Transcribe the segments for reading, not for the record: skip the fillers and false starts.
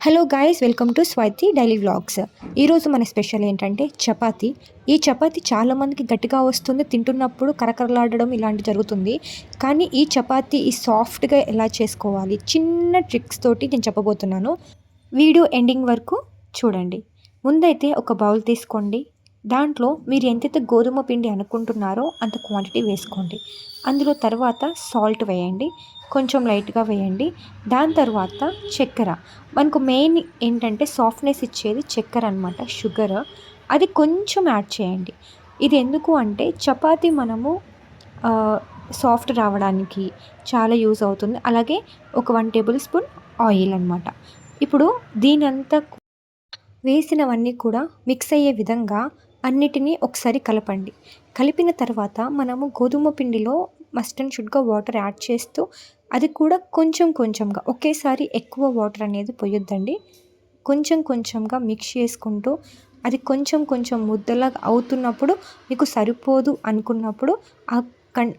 Hello guys, welcome to Swathi daily vlogs. ఈరోజు మన special ఏంటంటే చపాతీ. ఈ చపాతీ చాలామందికి గట్టిగా వస్తుంది, తింటున్నప్పుడు కరకరలాడడం ఇలాంటి జరుగుతుంది. కానీ ఈ చపాతీ సాఫ్ట్గా ఎలా చేసుకోవాలి చిన్న ట్రిక్స్ తోటి నేను చెప్పబోతున్నాను. వీడియో ఎండింగ్ వరకు చూడండి. ముందైతే ఒక బౌల్ తీసుకోండి. దాంట్లో మీరు ఎంతైతే గోధుమ పిండి అనుకుంటున్నారో అంత క్వాంటిటీ వేసుకోండి. అందులో తర్వాత సాల్ట్ వేయండి, కొంచెం లైట్గా వేయండి. దాని తర్వాత చక్కెర. మనకు మెయిన్ ఏంటంటే సాఫ్ట్నెస్ ఇచ్చేది చక్కెర అనమాట, షుగర్. అది కొంచెం యాడ్ చేయండి. ఇది ఎందుకు అంటే చపాతీ మనము సాఫ్ట్ రావడానికి చాలా యూజ్ అవుతుంది. అలాగే ఒక 1 టేబుల్ స్పూన్ ఆయిల్ అనమాట. ఇప్పుడు దీనంతా వేసినవన్నీ కూడా మిక్స్ అయ్యే విధంగా అన్నిటినీ ఒకసారి కలపండి. కలిపిన తర్వాత మనము గోధుమ పిండిలో మస్ట్ అండ్ షుడ్గా వాటర్ యాడ్ చేస్తూ, అది కూడా కొంచెం కొంచెంగా, ఒకేసారి ఎక్కువ వాటర్ అనేది పోయొద్దండి. కొంచెం కొంచెంగా మిక్స్ చేసుకుంటూ, అది కొంచెం కొంచెం ముద్దలాగా అవుతున్నప్పుడు మీకు సరిపోదు అనుకున్నప్పుడు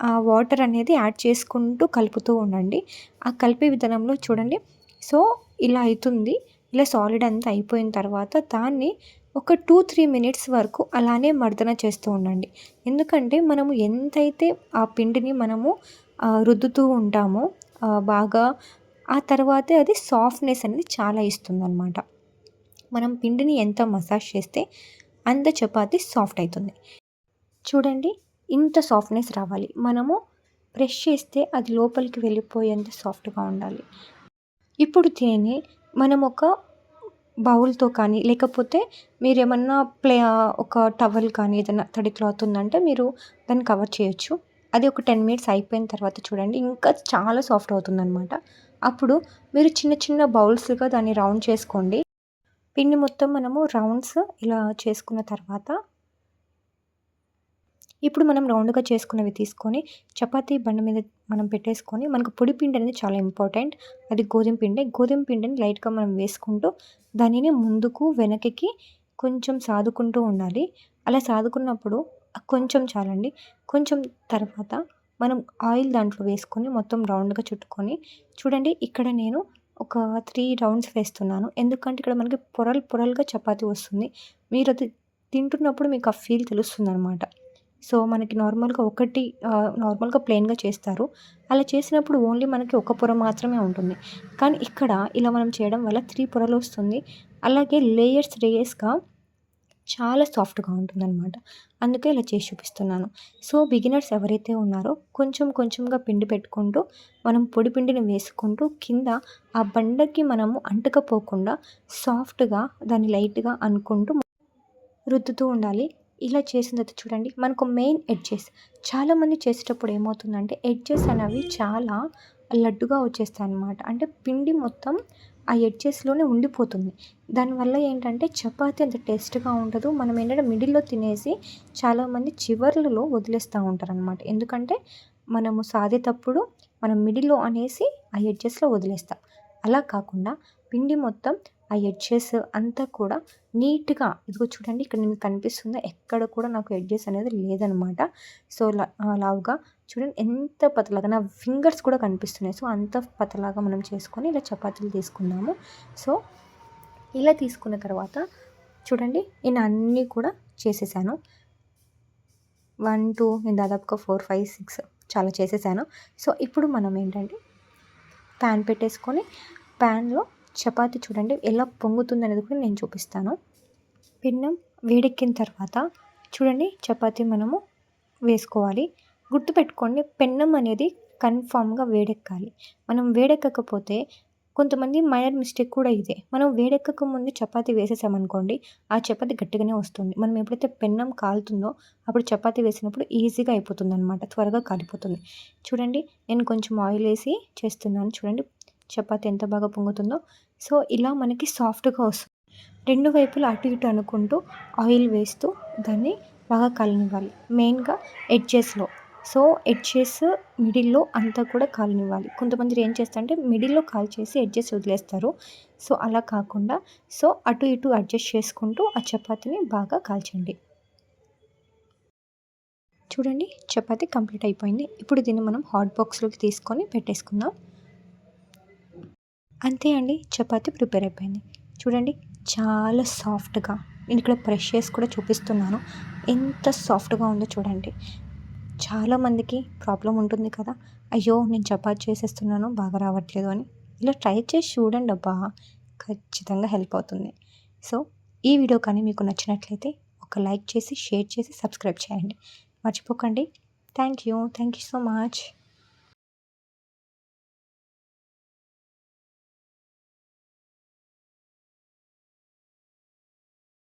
ఆ వాటర్ అనేది యాడ్ చేసుకుంటూ కలుపుతూ ఉండండి. ఆ కలిపే విధానంలో చూడండి. సో ఇలా అవుతుంది. ఇలా సాలిడ్ అంతా అయిపోయిన తర్వాత దాన్ని ఒక 2-3 మినిట్స్ వరకు అలానే మర్దన చేస్తూ ఉండండి. ఎందుకంటే మనము ఎంతైతే ఆ పిండిని మనము రుద్దుతూ ఉంటామో బాగా, ఆ తర్వాతే అది సాఫ్ట్నెస్ అనేది చాలా ఇస్తుందన్నమాట. మనం పిండిని ఎంత మసాజ్ చేస్తే అంత చపాతీ సాఫ్ట్ అవుతుంది. చూడండి, ఇంత సాఫ్ట్నెస్ రావాలి. మనము ప్రెస్ చేస్తే అది లోపలికి వెళ్ళిపోయేంత సాఫ్ట్గా ఉండాలి. ఇప్పుడు దీన్ని మనం ఒక బౌల్తో కానీ, లేకపోతే మీరేమన్నా ఒక టవల్ కానీ, ఏదైనా తడి క్లాత్ ఉందంటే మీరు దాన్ని కవర్ చేయొచ్చు. అది ఒక 10 మినిట్స్ అయిపోయిన తర్వాత చూడండి, ఇంకా చాలా సాఫ్ట్ అవుతుందనమాట. అప్పుడు మీరు చిన్న చిన్న బౌల్స్‌గా దాన్ని రౌండ్ చేసుకోండి. పిండి మొత్తం మనము రౌండ్స్ ఇలా చేసుకున్న తర్వాత, ఇప్పుడు మనం రౌండ్గా చేసుకున్నవి తీసుకొని చపాతీ బండ మీద మనం పెట్టేసుకొని, మనకు పొడి పిండి అనేది చాలా ఇంపార్టెంట్. అది గోధుమ పిండి. గోధుమ పిండిని లైట్గా మనం వేసుకుంటూ దానిని ముందుకు వెనక్కి కొంచెం సాదుకుంటూ ఉండాలి. అలా సాదుకున్నప్పుడు కొంచెం చాలండి. కొంచెం తర్వాత మనం ఆయిల్ దాంట్లో వేసుకొని మొత్తం రౌండ్గా చుట్టుకొని, చూడండి ఇక్కడ నేను ఒక 3 రౌండ్స్ వేస్తున్నాను. ఎందుకంటే ఇక్కడ మనకి పొరలు పొరలుగా చపాతీ వస్తుంది. మీరు అది తింటున్నప్పుడు మీకు ఆ ఫీల్ తెలుస్తుందనమాట. సో మనకి నార్మల్గా ప్లెయిన్గా చేస్తారు. అలా చేసినప్పుడు ఓన్లీ మనకి ఒక పొర మాత్రమే ఉంటుంది. కానీ ఇక్కడ ఇలా మనం చేయడం వల్ల 3 పొరలు వస్తుంది. అలాగే లేయర్స్గా చాలా సాఫ్ట్గా ఉంటుందన్నమాట. అందుకే ఇలా చేసి చూపిస్తున్నాను. సో బిగినర్స్ ఎవరైతే ఉన్నారో కొంచెం కొంచెంగా పిండి పెట్టుకుంటూ, మనం పొడి పిండిని వేసుకుంటూ కింద ఆ బండకి మనము అంటుకపోకుండా సాఫ్ట్గా దాన్ని లైట్గా అనుకుంటూ రుద్దుతూ ఉండాలి. ఇలా చేసిన తర్వాత చూడండి, మనకు మెయిన్ ఎడ్జెస్, చాలామంది చేసేటప్పుడు ఏమవుతుందంటే ఎడ్జెస్ అనేవి చాలా లడ్డుగా వచ్చేస్తాయన్నమాట. అంటే పిండి మొత్తం ఆ ఎడ్జెస్లోనే ఉండిపోతుంది. దానివల్ల ఏంటంటే చపాతీ అంత టేస్ట్గా ఉండదు. మనం ఏంటంటే మిడిల్లో తినేసి చాలామంది చివర్లలో వదిలేస్తూ ఉంటారనమాట. ఎందుకంటే మనము సాదేటప్పుడు మనం మిడిల్లో అనేసి ఆ ఎడ్జెస్లో వదిలేస్తాం. అలా కాకుండా పిండి మొత్తం ఆ ఎడ్జెస్ అంతా కూడా నీట్గా, ఇదిగో చూడండి ఇక్కడ మీకు కనిపిస్తుందా, ఎక్కడ కూడా నాకు ఎడ్జెస్ అనేది లేదనమాట. సో లావుగా చూడండి ఎంత పతలాగా, నా ఫింగర్స్ కూడా కనిపిస్తున్నాయి. సో అంత పతలాగా మనం చేసుకొని ఇలా చపాతీలు తీసుకుందాము. సో ఇలా తీసుకున్న తర్వాత చూడండి, నేను అన్నీ కూడా చేసేసాను. 1, 2 నేను దాదాపుగా 4, 5, 6 చాలా చేసేసాను. సో ఇప్పుడు మనం ఏంటంటే ప్యాన్ పెట్టేసుకొని, ప్యాన్లో చపాతీ చూడండి ఎలా పొంగుతుంది అనేది కూడా నేను చూపిస్తాను. పెన్నం వేడెక్కిన తర్వాత చూడండి చపాతీ మనము వేసుకోవాలి. గుర్తుపెట్టుకోండి, పెన్నం అనేది కన్ఫామ్గా వేడెక్కాలి. మనం వేడెక్కకపోతే, కొంతమంది మైనర్ మిస్టేక్ కూడా ఇదే, మనం వేడెక్కక ముందు చపాతీ వేసేసామనుకోండి, ఆ చపాతీ గట్టిగానే వస్తుంది. మనం ఎప్పుడైతే పెన్నం కాలుతుందో అప్పుడు చపాతీ వేసినప్పుడు ఈజీగా అయిపోతుందన్నమాట, త్వరగా కాలిపోతుంది. చూడండి నేను కొంచెం ఆయిల్ వేసి చేస్తున్నాను. చూడండి చపాతీ ఎంత బాగా పొంగుతుందో. సో ఇలా మనకి సాఫ్ట్గా వస్తుంది. 2 వైపులా అటు ఇటు అనుకుంటూ ఆయిల్ వేస్తూ దాన్ని బాగా కాలనివ్వాలి. మెయిన్గా ఎడ్జెస్లో. సో ఎడ్జెస్ మిడిల్లో అంతా కూడా కాలనివ్వాలి. కొంతమంది ఏం చేస్తారంటే మిడిల్లో కాల్చేసి ఎడ్జెస్ వదిలేస్తారు. సో అలా కాకుండా అటు ఇటు అడ్జస్ట్ చేసుకుంటూ ఆ చపాతీని బాగా కాల్చండి. చూడండి చపాతీ కంప్లీట్ అయిపోయింది. ఇప్పుడు దీన్ని మనం హాట్ బాక్స్లోకి తీసుకొని పెట్టేసుకుందాం. అంతే అండి, చపాతీ ప్రిపేర్ అయిపోయింది. చూడండి చాలా సాఫ్ట్‌గా, నేను ఇక్కడ ప్రెస్ చేసి కూడా చూపిస్తున్నాను. ఎంత సాఫ్ట్‌గా ఉందో చూడండి. చాలామందికి ప్రాబ్లమ్ ఉంటుంది కదా! అయ్యో! నేను చపాతీ చేసేస్తున్నాను బాగా రావట్లేదు అని. ఇలా ట్రై చేసి చూడండబ్బా! ఖచ్చితంగా హెల్ప్ అవుతుంది. సో, ఈ వీడియో కానీ మీకు నచ్చినట్లయితే ఒక లైక్ చేసి, షేర్ చేసి, సబ్స్క్రైబ్ చేయండి. మర్చిపోకండి. Thank you. Thank you so much.